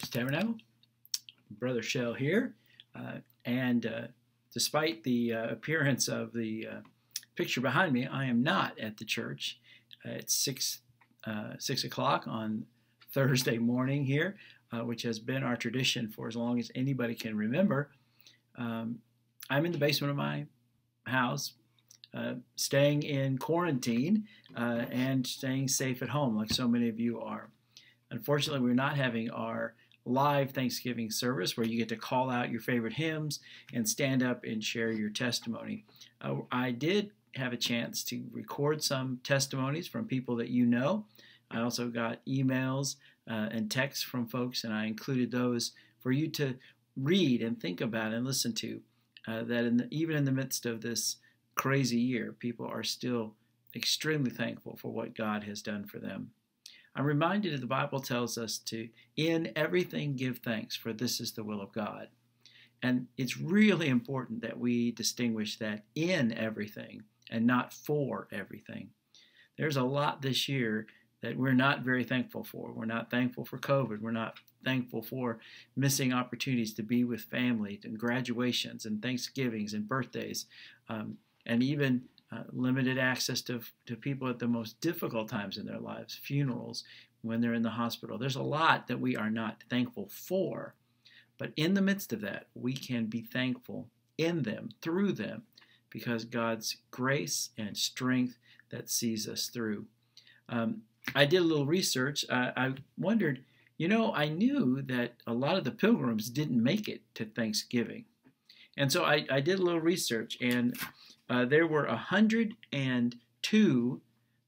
Baptist Tabernacle. Brother Shell here. And despite the appearance of the picture behind me, I am not at the church. It's 6 o'clock on Thursday morning here, which has been our tradition for as long as anybody can remember. I'm in the basement of my house, staying in quarantine and staying safe at home like so many of you are. Unfortunately, we're not having our live Thanksgiving service where you get to call out your favorite hymns and stand up and share your testimony. I did have a chance to record some testimonies from people that you know. I also got emails and texts from folks, and I included those for you to read and think about and listen to. Even in the midst of this crazy year, people are still extremely thankful for what God has done for them. I'm reminded that the Bible tells us to, in everything, give thanks, for this is the will of God. And it's really important that we distinguish that in everything and not for everything. There's a lot this year that we're not very thankful for. We're not thankful for COVID. We're not thankful for missing opportunities to be with family and graduations and Thanksgivings and birthdays, and even limited access to people at the most difficult times in their lives, funerals, when they're in the hospital. There's a lot that we are not thankful for, but in the midst of that, we can be thankful in them, through them, because God's grace and strength that sees us through. I did a little research. I wondered, I knew that a lot of the pilgrims didn't make it to Thanksgiving. And so I did a little research, and there were 102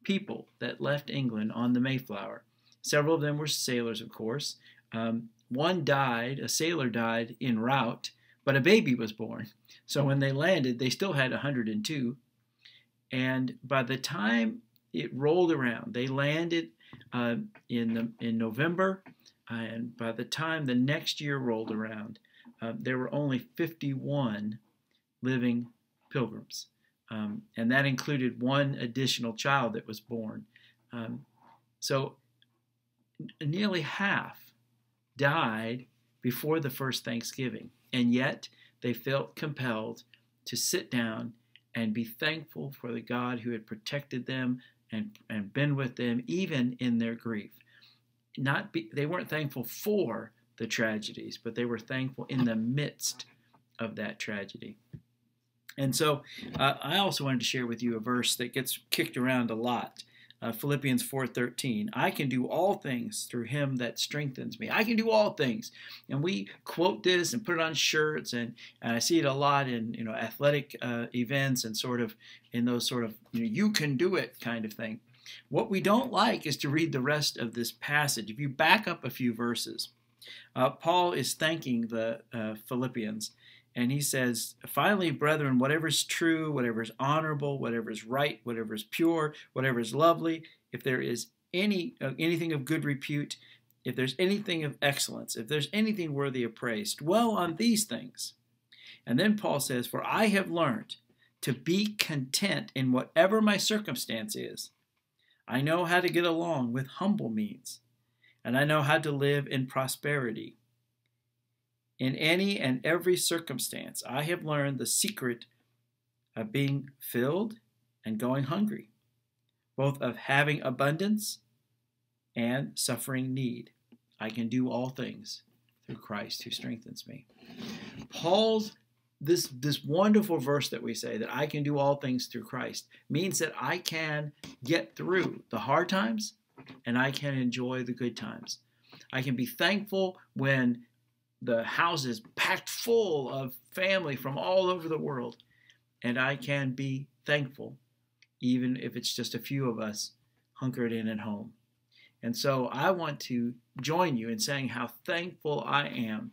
people that left England on the Mayflower. Several of them were sailors, of course. One died, a sailor died en route, but a baby was born. So when they landed, they still had 102. And by the time it rolled around, they landed in November, and by the time the next year rolled around, there were only 51 living pilgrims. And that included one additional child that was born. So nearly half died before the first Thanksgiving, and yet they felt compelled to sit down and be thankful for the God who had protected them and been with them even in their grief. They weren't thankful for the tragedies, but they were thankful in the midst of that tragedy. And so I also wanted to share with you a verse that gets kicked around a lot. Philippians 4:13. I can do all things through him that strengthens me. I can do all things. And we quote this and put it on shirts, and I see it a lot in athletic events and sort of in those sort of you can do it kind of thing. What we don't like is to read the rest of this passage. If you back up a few verses, Paul is thanking the Philippians. And he says, finally, brethren, whatever is true, whatever is honorable, whatever is right, whatever is pure, whatever is lovely, if there is anything of good repute, if there's anything of excellence, if there's anything worthy of praise, dwell on these things. And then Paul says, for I have learned to be content in whatever my circumstance is. I know how to get along with humble means, and I know how to live in prosperity. In any and every circumstance, I have learned the secret of being filled and going hungry, both of having abundance and suffering need. I can do all things through Christ who strengthens me. Paul's this wonderful verse that we say, that I can do all things through Christ, means that I can get through the hard times and I can enjoy the good times. I can be thankful when the house is packed full of family from all over the world, and I can be thankful even if it's just a few of us hunkered in at home. And so I want to join you in saying how thankful I am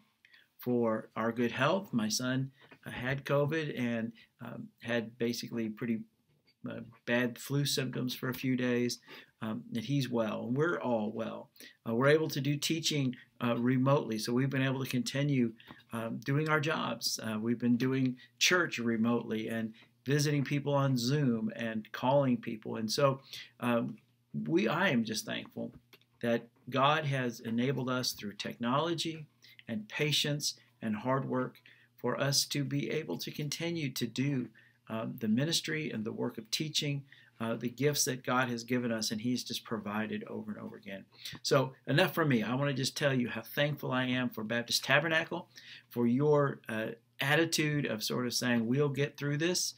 for our good health. My son had COVID and had basically pretty bad flu symptoms for a few days, and he's well. We're all well. We're able to do teaching remotely, so we've been able to continue doing our jobs. We've been doing church remotely and visiting people on Zoom and calling people. And so I am just thankful that God has enabled us through technology and patience and hard work for us to be able to continue to do the ministry and the work of teaching, the gifts that God has given us, and He's just provided over and over again. So enough from me. I want to just tell you how thankful I am for Baptist Tabernacle, for your attitude of sort of saying, we'll get through this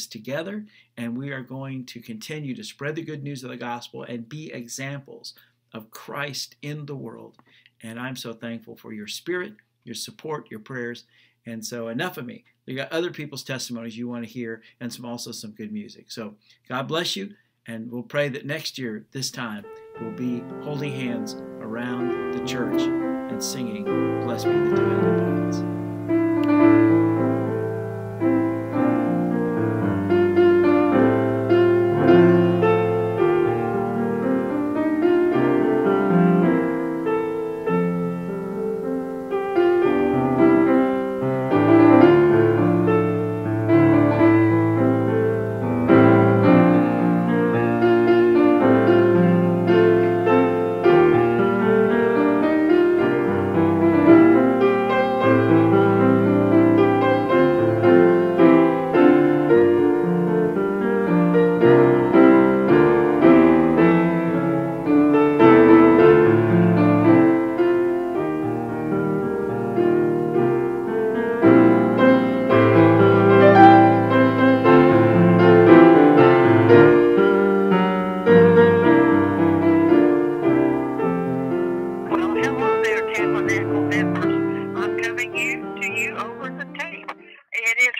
together, and we are going to continue to spread the good news of the gospel and be examples of Christ in the world. And I'm so thankful for your spirit, your support, your prayers. And so enough of me. You got other people's testimonies you want to hear, and also some good music. So God bless you, and we'll pray that next year, this time, we'll be holding hands around the church and singing, "Blessed be the tie that binds."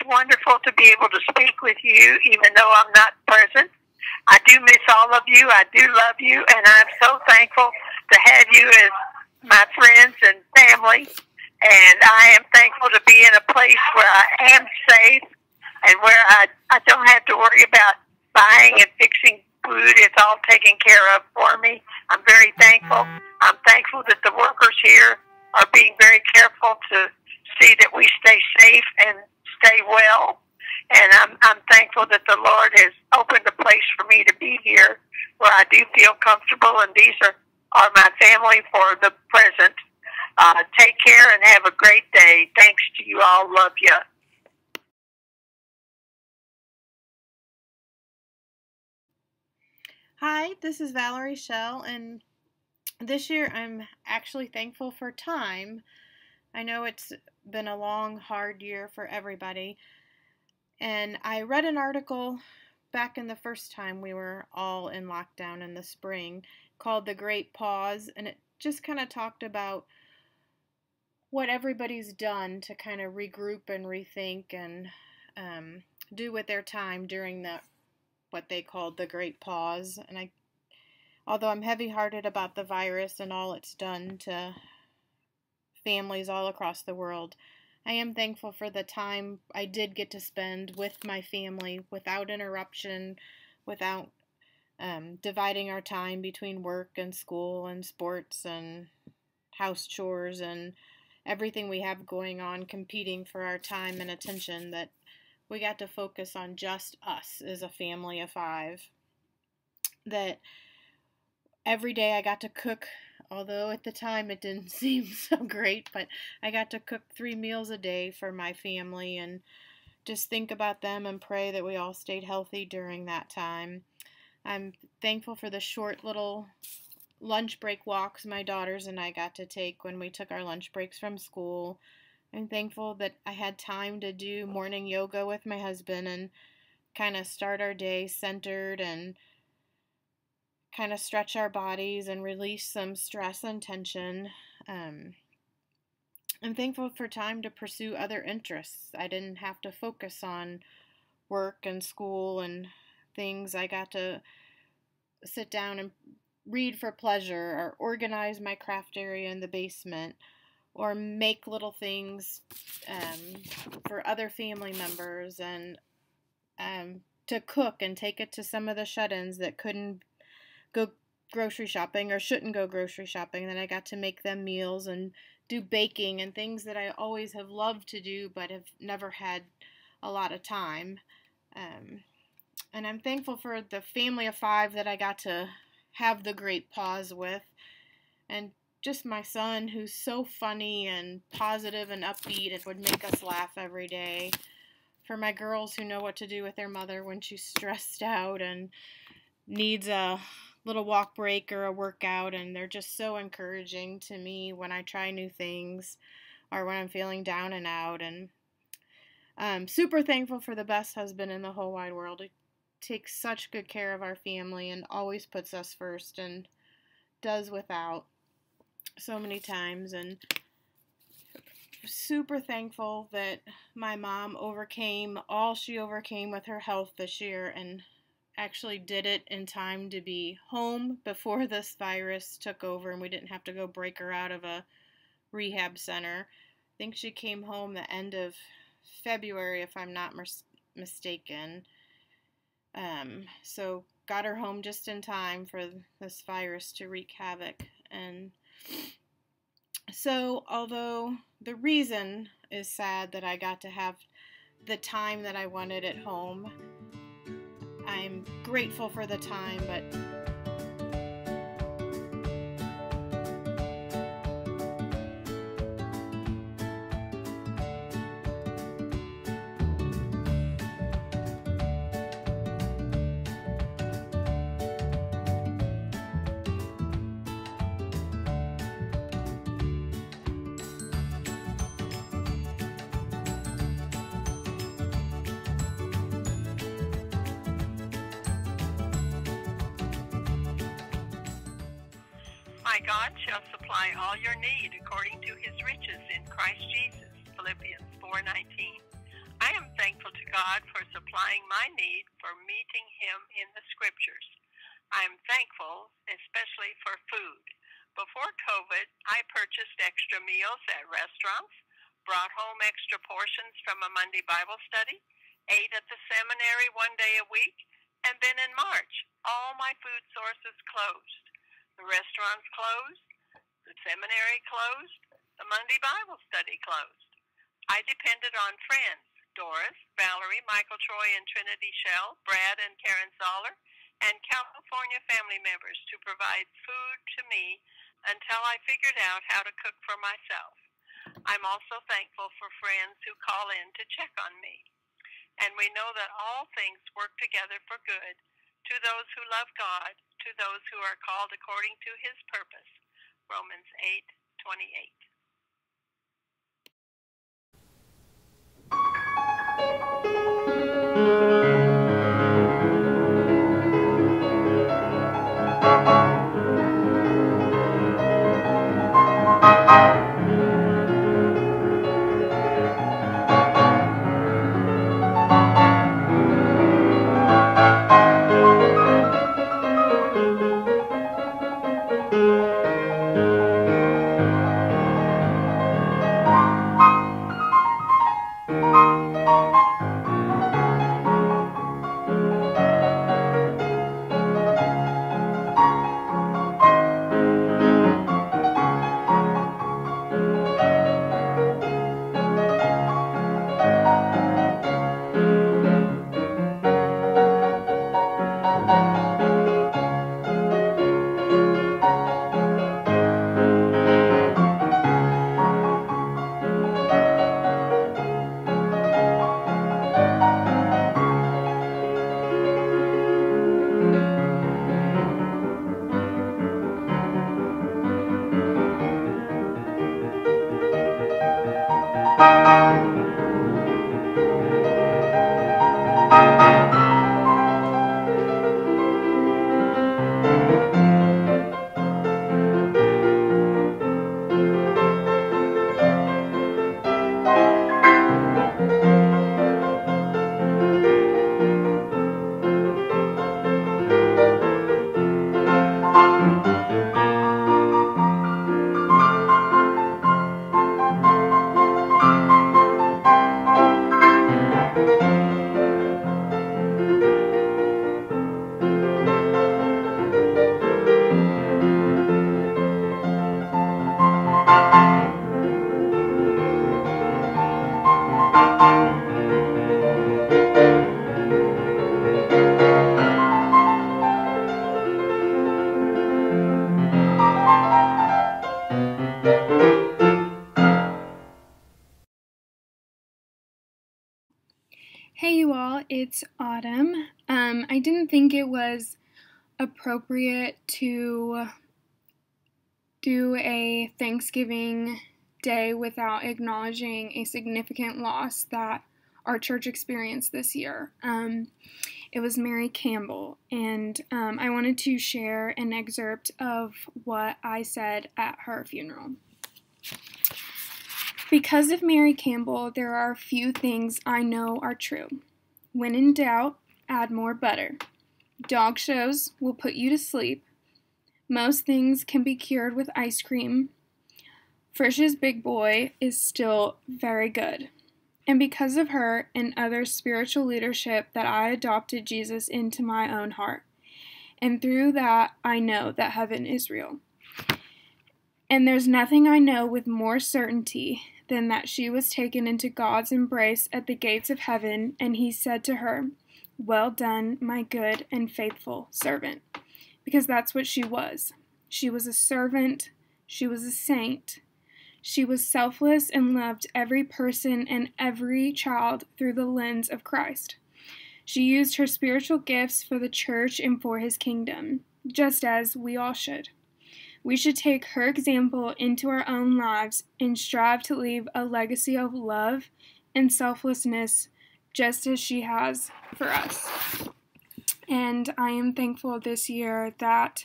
Wonderful to be able to speak with you, even though I'm not present. I do miss all of you. I do love you, and I'm so thankful to have you as my friends and family. And I am thankful to be in a place where I am safe and where I don't have to worry about buying and fixing food. It's all taken care of for me. I'm very thankful. I'm thankful that the workers here are being very careful to see that we stay safe and stay well, and I'm thankful that the Lord has opened a place for me to be here where I do feel comfortable, and these are my family for the present. Take care and have a great day. Thanks to you all. Love you. Hi, this is Valerie Shell, and this year I'm actually thankful for time. I know it's been a long, hard year for everybody, and I read an article back in the first time we were all in lockdown in the spring called The Great Pause, and it just kind of talked about what everybody's done to kind of regroup and rethink and do with their time during what they called the Great Pause. And although I'm heavy-hearted about the virus and all it's done to families all across the world, I am thankful for the time I did get to spend with my family without interruption, without dividing our time between work and school and sports and house chores and everything we have going on competing for our time and attention, that we got to focus on just us as a family of 5. That every day I got to cook, although at the time it didn't seem so great, but I got to cook 3 meals a day for my family and just think about them and pray that we all stayed healthy during that time. I'm thankful for the short little lunch break walks my daughters and I got to take when we took our lunch breaks from school. I'm thankful that I had time to do morning yoga with my husband and kind of start our day centered and kind of stretch our bodies and release some stress and tension. I'm thankful for time to pursue other interests. I didn't have to focus on work and school and things. I got to sit down and read for pleasure or organize my craft area in the basement or make little things for other family members and to cook and take it to some of the shut-ins that couldn't go grocery shopping or shouldn't go grocery shopping. Then I got to make them meals and do baking and things that I always have loved to do but have never had a lot of time. And I'm thankful for the family of 5 that I got to have the great pause with. And just my son, who's so funny and positive and upbeat and would make us laugh every day. For my girls who know what to do with their mother when she's stressed out and needs a little walk break or a workout, and they're just so encouraging to me when I try new things or when I'm feeling down and out. And I'm super thankful for the best husband in the whole wide world. He takes such good care of our family and always puts us first and does without so many times. And super thankful that my mom overcame all she overcame with her health this year and actually did it in time to be home before this virus took over and we didn't have to go break her out of a rehab center. I think she came home the end of February, if I'm not mistaken. So got her home just in time for this virus to wreak havoc. And so, although the reason is sad that I got to have the time that I wanted at home, I'm grateful for the time, but My God shall supply all your need according to his riches in Christ Jesus. Philippians 4:19. I am thankful to God for supplying my need for meeting him in the scriptures. I am thankful especially for food. Before COVID, I purchased extra meals at restaurants, brought home extra portions from a Monday Bible study, ate at the seminary one day a week, and then in March, all my food sources closed. The restaurants closed, the seminary closed, the Monday Bible study closed. I depended on friends, Doris, Valerie, Michael Troy, and Trinity Shell, Brad and Karen Zoller, and California family members to provide food to me until I figured out how to cook for myself. I'm also thankful for friends who call in to check on me. And we know that all things work together for good to those who love God, to those who are called according to his purpose. Romans 8:28. Hey you all, it's Autumn. I didn't think it was appropriate to do a Thanksgiving Day without acknowledging a significant loss that our church experienced this year. It was Mary Campbell, and I wanted to share an excerpt of what I said at her funeral. Because of Mary Campbell, there are a few things I know are true. When in doubt, add more butter. Dog shows will put you to sleep. Most things can be cured with ice cream. Frisch's Big Boy is still very good. And because of her and other spiritual leadership that I adopted Jesus into my own heart. And through that, I know that heaven is real. And there's nothing I know with more certainty than that she was taken into God's embrace at the gates of heaven, and he said to her, "Well done, my good and faithful servant." Because that's what she was. She was a servant. She was a saint. She was selfless and loved every person and every child through the lens of Christ. She used her spiritual gifts for the church and for his kingdom, just as we all should. We should take her example into our own lives and strive to leave a legacy of love and selflessness just as she has for us. And I am thankful this year that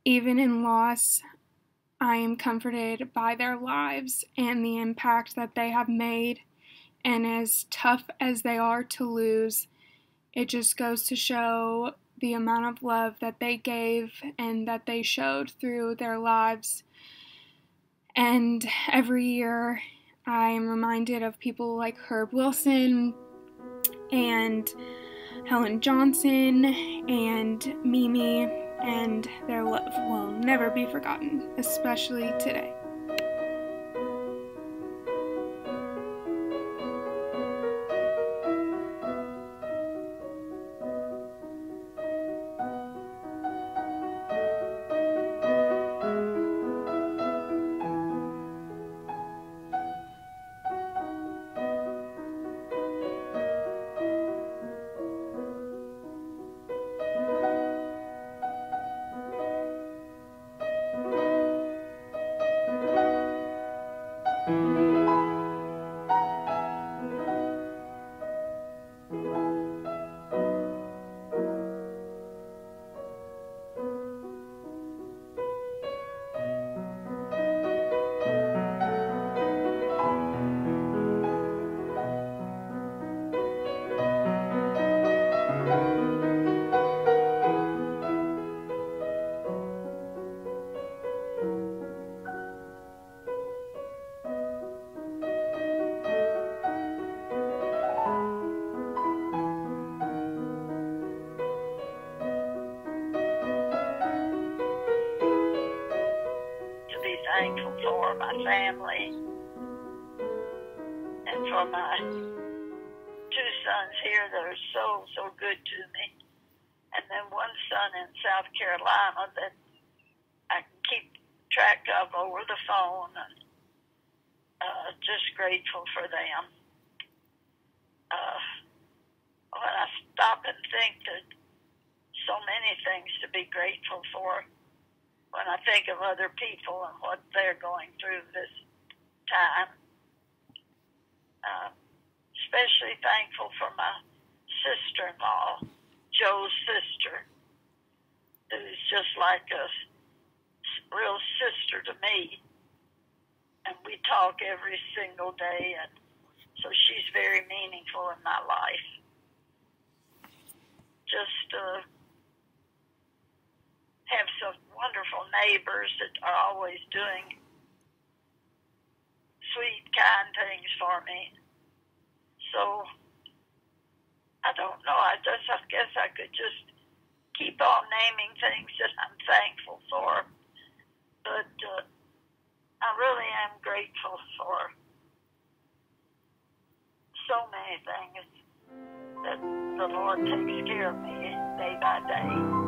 even in loss, I am comforted by their lives and the impact that they have made. And as tough as they are to lose, it just goes to show the amount of love that they gave and that they showed through their lives. And every year I am reminded of people like Herb Wilson and Helen Johnson and Mimi, and their love will never be forgotten, especially today. Thankful for my family and for my two sons here that are so good to me, and then one son in South Carolina that I can keep track of over the phone, and just grateful for them. When I stop and think that so many things to be grateful for, when I think of other people and what they're going through this time. Especially thankful for my sister-in-law, Joe's sister, who's just like a real sister to me. And we talk every single day, and so she's very meaningful in my life. Just have some wonderful neighbors that are always doing sweet, kind things for me. So, I don't know. I guess I could just keep on naming things that I'm thankful for. But I really am grateful for so many things that the Lord takes care of me day by day.